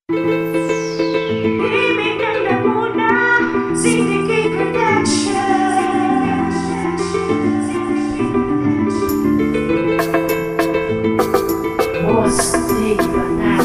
Ibigay na muna, CDK Production. Boss Dig Banana.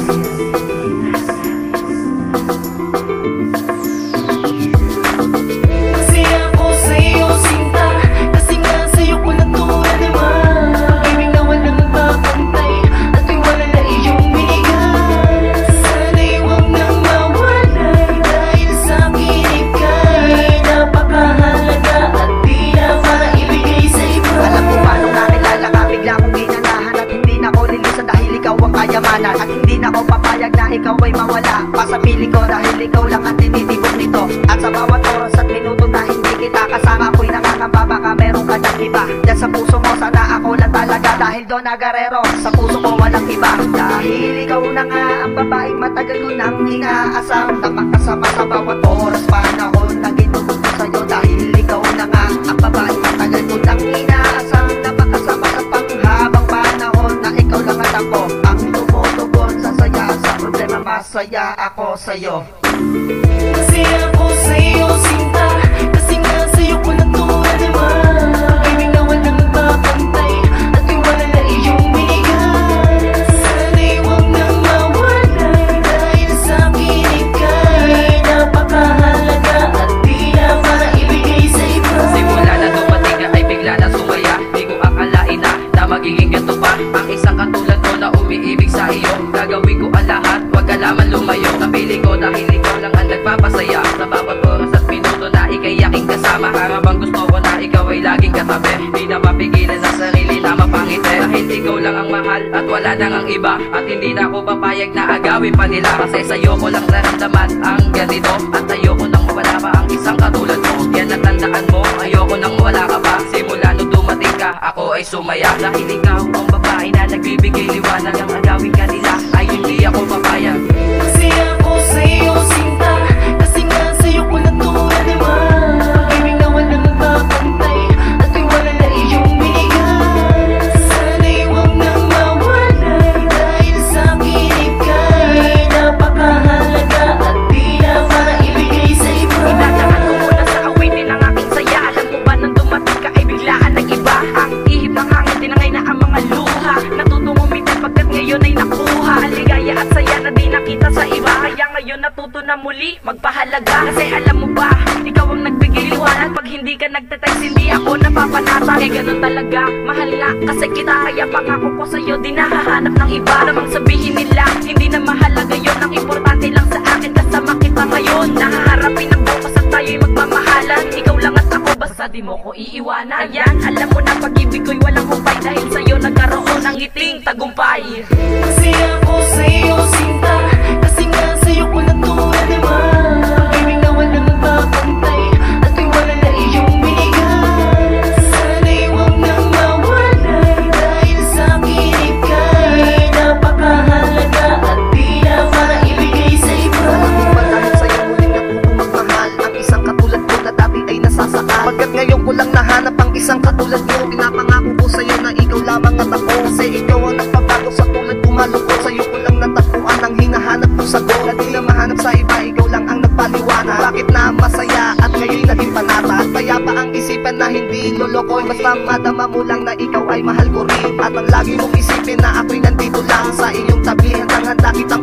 Kasi ako sa'yo sinta, kasi nga sa'yo ko natuwa naman. Pag-ibig na walang papantay, at wala na iyong binigay. Sana'y huwag nang mawalay, dahil sa'kin ika'y napakahalaga at di na maibigay sa iba. Alam ko paano nakilala ka, bigla kong ginanahan at hindi na ko lilisan dahil ikaw ang kayamanan. At hindi na ko papayag na ikaw ay mawala pa sa piling ko dahil ikaw lang ang tinitibok nito. At sa bawat oras at minuto na hindi kita kasama, ako'y nakakamba baka meron ka ng iba. Diyan sa puso mo sana ako lang talaga, dahil doon nagarero sa puso ko walang iba. Dahil ikaw na nga ang babaeng matagal ko nang inaasam, napakasama sa bawat oras panahon na ginugot ko sa'yo. Dahil ikaw na nga ang babaeng matagal ko nang inaasam, napakasama sa panghabang panahon na ikaw lang at ako ang tumutugon sa saya. Sa problema masaya ako sa'yo. Kasi ako sa'yo sinta, kasi nga sa'yo ko natuwa naman. Pag-ibig na walang papantay, at wala na iyong binigay. Sana'y huwag nang mawalay, dahil sa'kin ika'y napakahalaga at di na maibigay sa iba. Simula na dumating ka ay bigla na sumaya. Di ko akalain na magiging ganito pa ang isang katulad ko na umiibig sa iyo. Gagawin ko ang lahat, wag ka naman lumayo sa piling ko, dahil ikaw lang ang nagpapasaya. Sa bawat oras at minuto na ika'y aking kasama, harabang gusto ko na ikaw ay laging katabi. Di na mapigilan ang sarili na mapangiti, dahil ikaw lang ang mahal at wala nang ang iba. At hindi na ako papayag na agawin pa nila, kasi sa'yo ko lang naramdaman ang ganito. At ayoko nang mawala pa ang isang katulad mo. Yan ang tandaan mo, ayoko nang wala ka pa. Simula nung dumating ka, ako ay sumaya. Dahil ikaw ang babae na nagbibigay liwanag, ang agawin ka nila ay hindi ako papayag. Kasi ako sa'yo sinta, kasi nga sa'yo ko natuwa naman. Pag-ibig na walang papantay, at wala na iyong binigay. Sana'y huwag nang mawalay, dahil sa'kin ika'y napakahalaga at di na maibigay sa iba. Inatakan ko muna sa awitin ng aking saya. Alam mo ba nang dumating ka ay biglaan nag-iba ang ihip ng hangin, tinangay na ang mga luha. Natutong umitin pagkat ngayon ay nakuha ang ligaya at saya na di nakita sa iba. Kaya ngayon natuto na muli magpahalaga, kasi alam mo ba, ikaw ang nagbigay liwanag. Pag hindi ka nagte-text, hindi ako napapanatag. Eh ganun talaga, mahal nga kasi kita. Kaya pangako ko sa'yo, di nahahanap ng iba. Namang sabihin nila, hindi na mahalaga yun. Ang importante lang sa akin, kasama kita ngayon. Nahaharapin ang bukas at tayo'y magmamahalan. Ikaw lang at ako, basta di mo ko iiwanan. Ayan, alam mo na pag-ibig ko'y walang humpay, dahil sa'yo nagkaroon ng ngiting tagumpay. Kasi ako sa'yo sinta, kasi nga sa'yo ko natuwa naman. Pag-ibig na walang papantay, at wala na iyong binigay. Sana'y huwag nang mawalay, dahil sa'kin ika'y napakahalaga at di na maibigay sa iba. Alam mo ba dahil sa'yo muling natutong magmahal ang isang katulad ko na dati ay nasasakal. Pagkat ngayon ko lang nahanap ang isang katulad mo, pinapangako ko sa'yo na ikaw lamang at ako. Kasi ikaw ang nagpabago sa tulad ko malungkot. Sa'yo ko lang natagpuan ang hinahanap kong sagot, na di na mahanap sa iba, ikaw lang ang nagpaliwanag. Bakit na masaya at ngayon naging panata, at payapa ang isipan na hindi lolokoy. Basta madama mo lang na ikaw ay mahal ko rin, at ang lagi mong isipin na ako'y nandito lang sa iyong tabi. Handang handa kitang